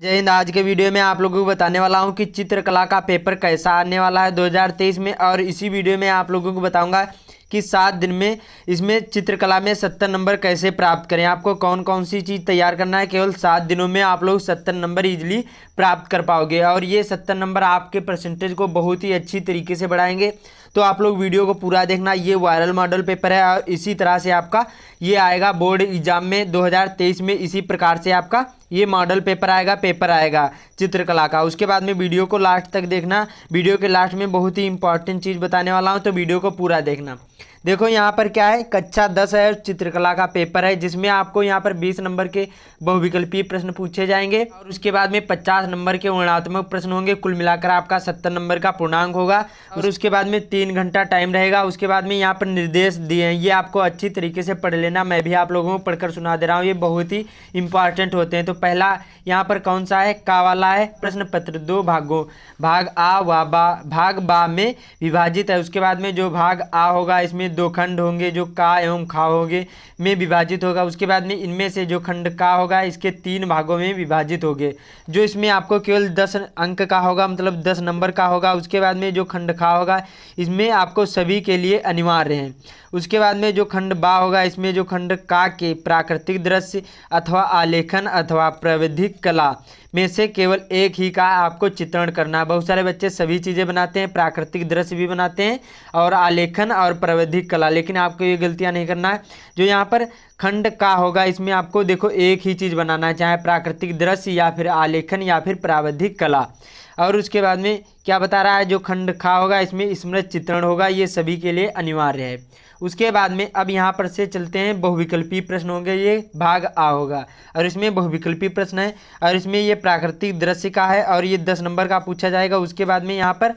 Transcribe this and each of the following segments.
जय हिंद। आज के वीडियो में आप लोगों को बताने वाला हूं कि चित्रकला का पेपर कैसा आने वाला है 2023 में। और इसी वीडियो में आप लोगों को बताऊंगा कि 7 दिन में इसमें चित्रकला में 70 नंबर कैसे प्राप्त करें। आपको कौन कौन सी चीज़ तैयार करना है, केवल 7 दिनों में आप लोग 70 नंबर इजीली प्राप्त कर पाओगे। और ये 70 नंबर आपके परसेंटेज को बहुत ही अच्छी तरीके से बढ़ाएंगे। तो आप लोग वीडियो को पूरा देखना। ये वायरल मॉडल पेपर है और इसी तरह से आपका ये आएगा बोर्ड एग्जाम में 2023 में। इसी प्रकार से आपका ये मॉडल पेपर आएगा चित्रकला का। उसके बाद में वीडियो को लास्ट तक देखना। वीडियो के लास्ट में बहुत ही इंपॉर्टेंट चीज़ बताने वाला हूँ, तो वीडियो को पूरा देखना। देखो यहाँ पर क्या है, कक्षा 10 है, चित्रकला का पेपर है, जिसमें आपको यहाँ पर 20 नंबर के बहुविकल्पीय प्रश्न पूछे जाएंगे और उसके बाद में 50 नंबर के वर्णनात्मक प्रश्न होंगे। कुल मिलाकर आपका 70 नंबर का पूर्णांक होगा। और उसके बाद में 3 घंटा टाइम रहेगा। उसके बाद में यहाँ पर निर्देश दिए हैं, ये आपको अच्छी तरीके से पढ़ लेना। मैं भी आप लोगों को पढ़कर सुना दे रहा हूँ, ये बहुत ही इंपॉर्टेंट होते हैं। तो पहला यहाँ पर कौन सा है, का वाला है। प्रश्न पत्र 2 भागों, भाग आ व बा, भाग बा में विभाजित है। उसके बाद में जो भाग आ होगा इसमें 2 खंड होंगे, जो का एवं खा होंगे में विभाजित होगा। उसके बाद में इनमें से जो खंड का होगा इसके 3 भागों में विभाजित होंगे, जो इसमें आपको केवल 10 अंक का होगा, मतलब 10 नंबर का होगा। उसके बाद में जो खंड खा होगा इसमें आपको सभी के लिए अनिवार्य है। उसके बाद में जो खंड बा होगा इसमें जो खंड का के प्राकृतिक दृश्य अथवा आलेखन अथवा प्राविधिक कला में से केवल एक ही का आपको चित्रण करना है। बहुत सारे बच्चे सभी चीज़ें बनाते हैं, प्राकृतिक दृश्य भी बनाते हैं और आलेखन और प्राविधिक कला, लेकिन आपको ये गलतियां नहीं करना है। जो यहाँ पर खंड का होगा इसमें आपको देखो एक ही चीज़ बनाना है, चाहे प्राकृतिक दृश्य या फिर आलेखन या फिर प्राविधिक कला। और उसके बाद में क्या बता रहा है, जो खंड खा होगा इसमें स्मृत चित्रण होगा, ये सभी के लिए अनिवार्य है। उसके बाद में अब यहाँ पर से चलते हैं, बहुविकल्पी प्रश्न होंगे, ये भाग आ होगा और इसमें बहुविकल्पी प्रश्न है और इसमें ये प्राकृतिक दृश्य का है और ये 10 नंबर का पूछा जाएगा। उसके बाद में यहाँ पर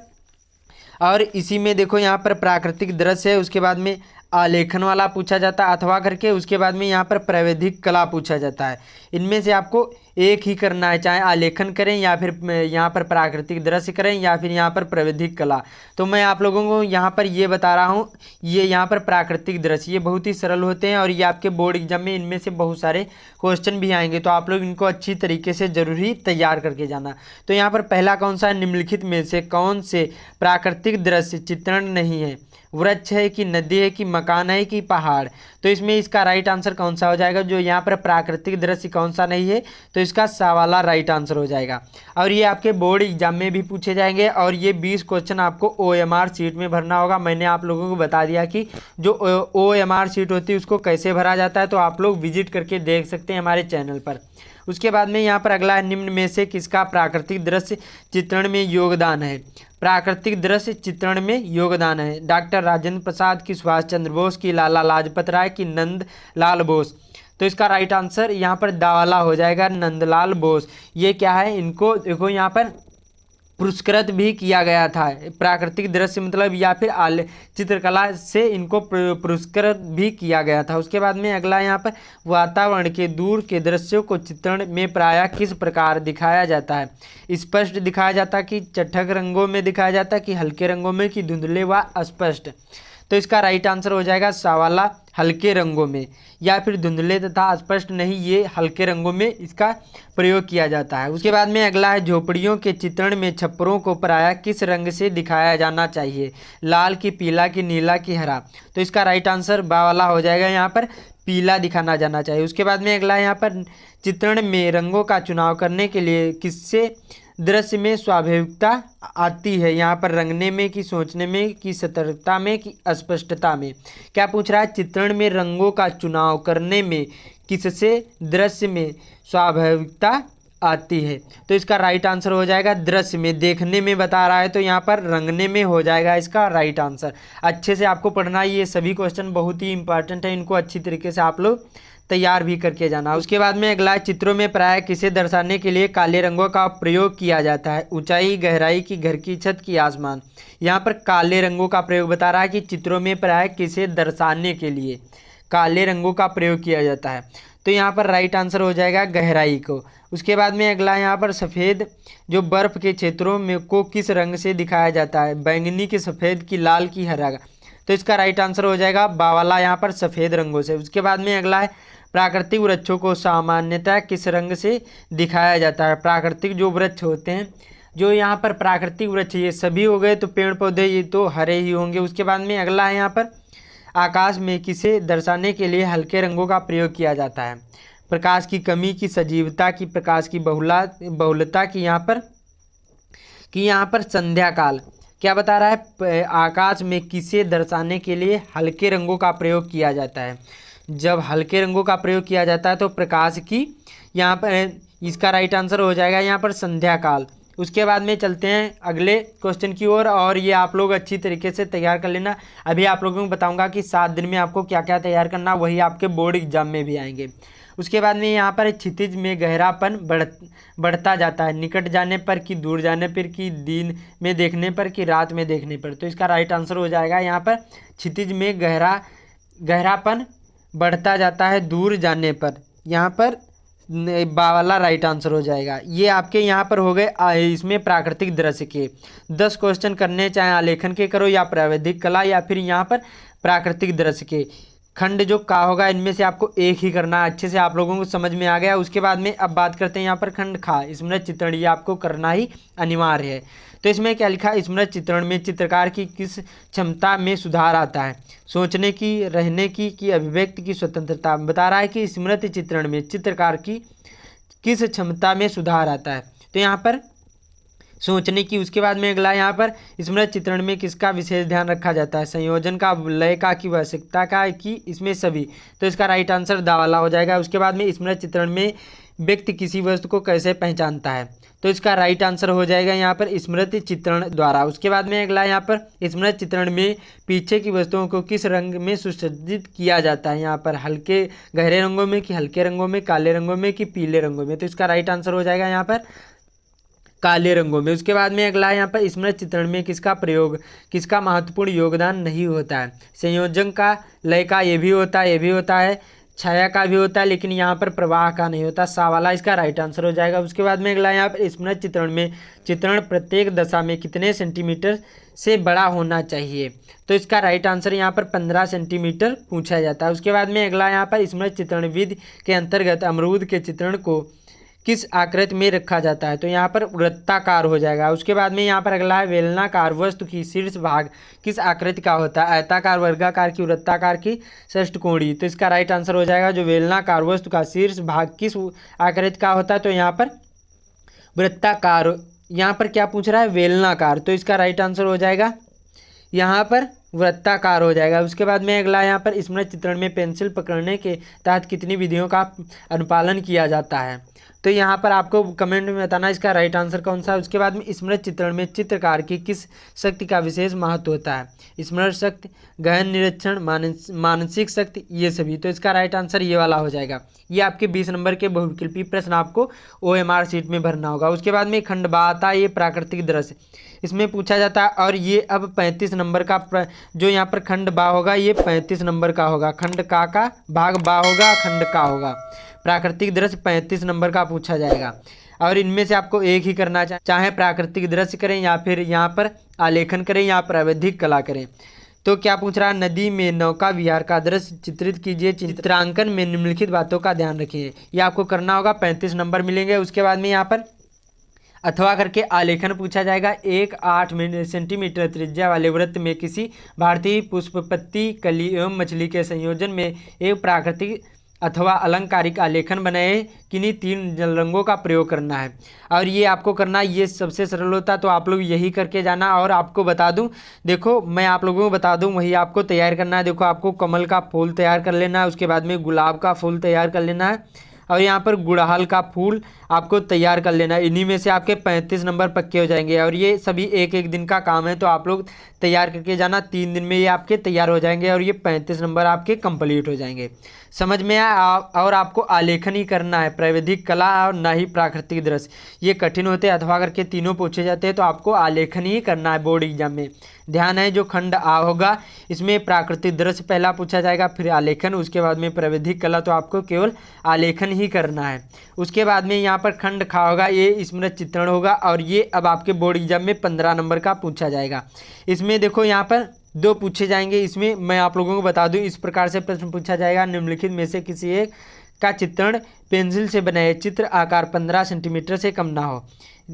और इसी में देखो यहाँ पर प्राकृतिक दृश्य है, उसके बाद में आलेखन वाला पूछा जाता है अथवा करके, उसके बाद में यहाँ पर प्राविधिक कला पूछा जाता है। इनमें से आपको एक ही करना है, चाहे आलेखन करें या फिर यहाँ पर प्राकृतिक दृश्य करें या फिर यहाँ पर प्राविधिक कला। तो मैं आप लोगों को यहाँ पर ये बता रहा हूँ, ये यहाँ पर प्राकृतिक दृश्य ये बहुत ही सरल होते हैं और ये आपके बोर्ड एग्जाम में इनमें से बहुत सारे क्वेश्चन भी आएंगे, तो आप लोग इनको अच्छी तरीके से जरूरी तैयार करके जाना। तो यहाँ पर पहला कौन सा है, निम्नलिखित में से कौन से प्राकृतिक दृश्य चित्रण नहीं है, वृक्ष है कि नदी है कि मकान है कि पहाड़। तो इसमें इसका राइट आंसर कौन सा हो जाएगा, जो यहाँ पर प्राकृतिक दृश्य कौन सा नहीं है, तो इसका सा वाला राइट आंसर हो जाएगा। और ये आपके बोर्ड एग्जाम में भी पूछे जाएंगे और ये 20 क्वेश्चन आपको OMR शीट में भरना होगा। मैंने आप लोगों को बता दिया कि जो OMR शीट होती है उसको कैसे भरा जाता है, तो आप लोग विजिट करके देख सकते हैं हमारे चैनल पर। उसके बाद में यहाँ पर अगला है, निम्न में से किसका प्राकृतिक दृश्य चित्रण में योगदान है। प्राकृतिक दृश्य चित्रण में योगदान है डॉक्टर राजेंद्र प्रसाद की, सुभाष चंद्र बोस की, लाला लाजपत राय की, नंद लाल बोस। तो इसका राइट आंसर यहाँ पर दावाला हो जाएगा, नंदलाल बोस। ये क्या है, इनको देखो यहाँ पर पुरस्कृत भी किया गया था। प्राकृतिक दृश्य मतलब या फिर चित्रकला से इनको पुरस्कृत भी किया गया था। उसके बाद में अगला यहाँ पर, वातावरण के दूर के दृश्यों को चित्रण में प्रायः किस प्रकार दिखाया जाता है। स्पष्ट दिखाया जाता है कि चटक रंगों में दिखाया जाता है कि हल्के रंगों में कि धुंधले व अस्पष्ट। तो इसका राइट आंसर हो जाएगा सवाला, हल्के रंगों में या फिर धुंधले तथा स्पष्ट नहीं, ये हल्के रंगों में इसका प्रयोग किया जाता है। उसके बाद में अगला है, झोपड़ियों के चित्रण में छप्परों को प्रायः किस रंग से दिखाया जाना चाहिए, लाल की, पीला की, नीला की, हरा। तो इसका राइट आंसर बा वाला हो जाएगा, यहाँ पर पीला दिखाना जाना चाहिए। उसके बाद में अगला यहाँ पर, चित्रण में रंगों का चुनाव करने के लिए किससे दृश्य में स्वाभाविकता आती है। यहाँ पर रंगने में कि सोचने में कि सतर्कता में कि अस्पष्टता में। क्या पूछ रहा है, चित्रण में रंगों का चुनाव करने में किससे दृश्य में स्वाभाविकता आती है। तो इसका राइट आंसर हो जाएगा दृश्य में, देखने में बता रहा है तो यहाँ पर रंगने में हो जाएगा इसका राइट आंसर। अच्छे से आपको पढ़ना, ये सभी क्वेश्चन बहुत ही इंपॉर्टेंट है, इनको अच्छी तरीके से आप लोग तैयार भी करके जाना। उसके बाद में अगला, चित्रों में प्रायः किसे दर्शाने के लिए काले रंगों का प्रयोग किया जाता है, ऊंचाई, गहराई की, घर की छत की, आसमान। यहाँ पर काले रंगों का प्रयोग बता रहा है कि चित्रों में प्रायः किसे दर्शाने के लिए काले रंगों का प्रयोग किया जाता है। तो यहाँ पर राइट आंसर हो जाएगा गहराई को। उसके बाद में अगला यहाँ पर, सफ़ेद जो बर्फ़ के क्षेत्रों में को किस रंग से दिखाया जाता है, बैंगनी की, सफ़ेद की, लाल की, हरा। तो इसका राइट आंसर हो जाएगा बावाला, यहाँ पर सफ़ेद रंगों से। उसके बाद में अगला है, प्राकृतिक वृक्षों को सामान्यतः किस रंग से दिखाया जाता है? प्राकृतिक जो वृक्ष होते हैं, जो यहाँ पर प्राकृतिक वृक्ष ये सभी हो गए, तो पेड़ पौधे ये तो हरे ही होंगे। उसके बाद में अगला है यहाँ पर, आकाश में किसे दर्शाने के लिए हल्के रंगों का प्रयोग किया जाता है? प्रकाश की कमी की, सजीवता की, प्रकाश की बहुलता की, यहाँ पर संध्या काल। क्या बता रहा है? आकाश में किसे दर्शाने के लिए हल्के रंगों का प्रयोग किया जाता है? जब हल्के रंगों का प्रयोग किया जाता है तो प्रकाश की, यहाँ पर इसका राइट आंसर हो जाएगा यहाँ पर संध्या काल। उसके बाद में चलते हैं अगले क्वेश्चन की ओर, और ये आप लोग अच्छी तरीके से तैयार कर लेना। अभी आप लोगों को बताऊंगा कि 7 दिन में आपको क्या क्या तैयार करना, वही आपके बोर्ड एग्जाम में भी आएंगे। उसके बाद में यहाँ पर क्षितिज में गहरापन बढ़ता जाता है, निकट जाने पर कि दूर जाने पर कि दिन में देखने पर कि रात में देखने पर। तो इसका राइट आंसर हो जाएगा यहाँ पर क्षितिज में गहरापन बढ़ता जाता है दूर जाने पर, यहाँ पर वाला राइट आंसर हो जाएगा। ये आपके यहाँ पर हो गए इसमें प्राकृतिक दृश्य के 10 क्वेश्चन करने, चाहे आलेखन के करो या प्राविधिक कला या फिर यहाँ पर प्राकृतिक दृश्य के। खंड जो का होगा इनमें से आपको एक ही करना है। अच्छे से आप लोगों को समझ में आ गया। उसके बाद में अब बात करते हैं यहाँ पर खंड खा, स्मृति चित्रण। ये आपको करना ही अनिवार्य है। तो इसमें क्या लिखा? स्मृति चित्रण में चित्रकार की किस क्षमता में सुधार आता है? सोचने की, रहने की अभिव्यक्ति की स्वतंत्रता। बता रहा है कि स्मृति चित्रण में चित्रकार की किस क्षमता में सुधार आता है? तो यहाँ पर सोचने की। उसके बाद में अगला यहाँ पर स्मृति चित्रण में किसका विशेष ध्यान रखा जाता है? संयोजन का, लय का, की आवश्यकता का, कि इसमें सभी। तो इसका राइट आंसर दावाला हो जाएगा। उसके बाद में स्मृति चित्रण में व्यक्ति किसी वस्तु को कैसे पहचानता है? तो इसका राइट आंसर हो जाएगा यहाँ पर स्मृति चित्रण द्वारा। उसके बाद में अगला यहाँ पर स्मृति चित्रण में पीछे की वस्तुओं को किस रंग में सुसज्जित किया जाता है? यहाँ पर हल्के गहरे रंगों में कि हल्के रंगों में, काले रंगों में कि पीले रंगों में। तो इसका राइट आंसर हो जाएगा यहाँ पर काले रंगों में। उसके बाद में अगला यहाँ पर स्मृति चित्रण में किसका प्रयोग, किसका महत्वपूर्ण योगदान नहीं होता है? संयोजन का, लय का, ये भी होता है, छाया का भी होता है, लेकिन यहाँ पर प्रवाह का नहीं होता। सा वाला इसका राइट आंसर हो जाएगा। उसके बाद में अगला यहाँ पर स्मृति चित्रण में चित्रण प्रत्येक दशा में कितने सेंटीमीटर से बड़ा होना चाहिए? तो इसका राइट आंसर यहाँ पर 15 सेंटीमीटर पूछा जाता है। उसके बाद में अगला यहाँ पर स्मृति चित्रण विधि के अंतर्गत अमरूद के चित्रण को किस आकृति में रखा जाता है? तो यहाँ पर वृत्ताकार हो जाएगा। उसके बाद में यहाँ पर अगला है बेलनाकार वस्तु की शीर्ष भाग किस आकृति का होता है? आयताकार, वर्गाकार की, वृत्ताकार की, षष्ठकोणीय। तो इसका राइट आंसर हो जाएगा जो बेलनाकार वस्तु का शीर्ष भाग किस आकृति का होता है? तो यहाँ पर वृत्ताकार। यहाँ पर क्या पूछ रहा है? बेलनाकार। तो इसका राइट आंसर हो जाएगा यहाँ पर वृत्ताकार हो जाएगा। उसके बाद में अगला यहाँ पर स्मृति चित्रण में पेंसिल पकड़ने के तहत कितनी विधियों का अनुपालन किया जाता है? तो यहाँ पर आपको कमेंट में बताना इसका राइट आंसर कौन सा है। उसके बाद में स्मृति चित्रण में चित्रकार की किस शक्ति का विशेष महत्व होता है? स्मरण शक्ति, गहन निरीक्षण, मानसिक शक्ति, ये सभी। तो इसका राइट आंसर ये वाला हो जाएगा। ये आपके 20 नंबर के बहुविकल्पी प्रश्न आपको OMR शीट में भरना होगा। उसके बाद में खंड बा आता है, ये प्राकृतिक दृश्य इसमें पूछा जाता है। और ये अब 35 नंबर का जो यहाँ पर खंड बा होगा ये 35 नंबर का होगा। खंड का भाग बा होगा, खंड का होगा। प्राकृतिक दृश्य 35 नंबर का पूछा जाएगा। और इनमें से आपको एक ही करना चाहे प्राकृतिक दृश्य करें या फिर यहाँ पर आलेखन करें या प्राविधिक कला करें। तो क्या पूछ रहा है? नदी में नौका विहार का दृश्य चित्रित कीजिए। चित्रांकन में निम्नलिखित बातों का ध्यान रखिए। ये आपको करना होगा, 35 नंबर मिलेंगे। उसके बाद में यहाँ पर अथवा करके आलेखन पूछा जाएगा। 1 सेंटीमीटर त्रिज्या वाले वृत्त में किसी भारतीय पुष्पपत्ती, कली एवं मछली के संयोजन में एक प्राकृतिक अथवा अलंकारिक आलेखन बनाए। किन्हीं 3 जल रंगों का प्रयोग करना है। और ये आपको करना, ये सबसे सरल होता है, तो आप लोग यही करके जाना। और आपको बता दूं, देखो मैं आप लोगों को बता दूं, वही आपको तैयार करना है। देखो आपको कमल का फूल तैयार कर लेना है, उसके बाद में गुलाब का फूल तैयार कर लेना है, और यहाँ पर गुड़हल का फूल आपको तैयार कर लेना है। इन्हीं में से आपके 35 नंबर पक्के हो जाएंगे। और ये सभी एक एक दिन का काम है, तो आप लोग तैयार करके जाना। 3 दिन में ये आपके तैयार हो जाएंगे और ये 35 नंबर आपके कंप्लीट हो जाएंगे। समझ में आया? और आपको आलेखन ही करना है, प्राविधिक कला और ना ही प्राकृतिक दृश्य। ये कठिन होते हैं, अथवा करके तीनों पूछे जाते हैं, तो आपको आलेखन ही करना है बोर्ड एग्जाम में। ध्यान है, जो खंड आ होगा इसमें प्राकृतिक दृश्य पहला पूछा जाएगा, फिर आलेखन, उसके बाद में प्राविधिक कला। तो आपको केवल आलेखन ही करना है। उसके बाद में यहाँ पर खंड खा होगा, ये स्मृति चित्रण होगा। और ये अब आपके बोर्ड एग्जाम में 15 नंबर का पूछा जाएगा। इसमें देखो यहाँ पर 2 पूछे जाएंगे। इसमें मैं आप लोगों को बता दूं, इस प्रकार से प्रश्न पूछा जाएगा। निम्नलिखित में से किसी एक का चित्रण पेंसिल से बनाए, चित्र आकार 15 सेंटीमीटर से कम ना हो।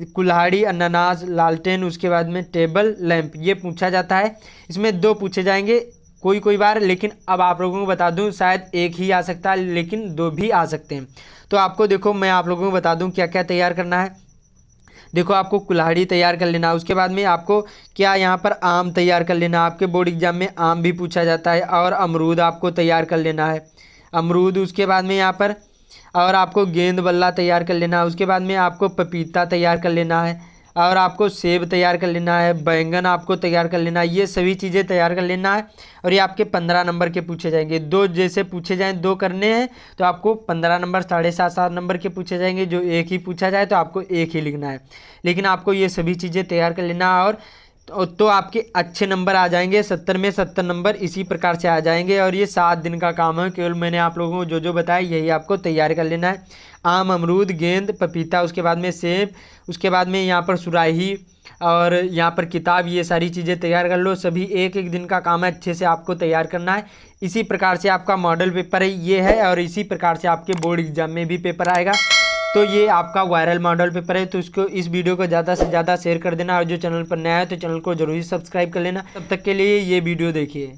कुल्हाड़ी, अनानास, लालटेन, उसके बाद में टेबल लैंप, ये पूछा जाता है। इसमें 2 पूछे जाएंगे कोई कोई बार, लेकिन अब आप लोगों को बता दूं शायद एक ही आ सकता है, लेकिन 2 भी आ सकते हैं। तो आपको देखो मैं आप लोगों को बता दूं क्या क्या तैयार करना है। देखो आपको कुल्हाड़ी तैयार कर लेना, उसके बाद में आपको क्या यहाँ पर आम तैयार कर लेना, आपके बोर्ड एग्जाम में आम भी पूछा जाता है, और अमरूद आपको तैयार कर लेना है, अमरूद। उसके बाद में यहाँ पर और आपको गेंद बल्ला तैयार कर लेना है। उसके बाद में आपको पपीता तैयार कर लेना है, और आपको सेब तैयार कर लेना है, बैंगन आपको तैयार कर लेना है। ये सभी चीज़ें तैयार कर लेना है, और ये आपके 15 नंबर के पूछे जाएंगे। 2 जैसे पूछे जाएँ 2 करने हैं तो आपको 15 नंबर 7.5 नंबर के पूछे जाएंगे। जो एक ही पूछा जाए तो आपको एक ही लिखना है, लेकिन आपको ये सभी चीज़ें तैयार कर लेना है। और तो आपके अच्छे नंबर आ जाएंगे, 70 में 70 नंबर इसी प्रकार से आ जाएंगे। और ये 7 दिन का काम है, केवल मैंने आप लोगों को जो जो बताया यही आपको तैयार कर लेना है। आम, अमरूद, गेंद, पपीता, उसके बाद में सेब, उसके बाद में यहाँ पर सुराही और यहाँ पर किताब, ये सारी चीज़ें तैयार कर लो। सभी एक एक दिन का काम है, अच्छे से आपको तैयार करना है। इसी प्रकार से आपका मॉडल पेपर है ये है, और इसी प्रकार से आपके बोर्ड एग्जाम में भी पेपर आएगा। तो ये आपका वायरल मॉडल पेपर है। तो इसको इस वीडियो को ज़्यादा से ज़्यादा शेयर कर देना, और जो चैनल पर नया है तो चैनल को जरूर सब्सक्राइब कर लेना। तब तक के लिए ये वीडियो देखिए।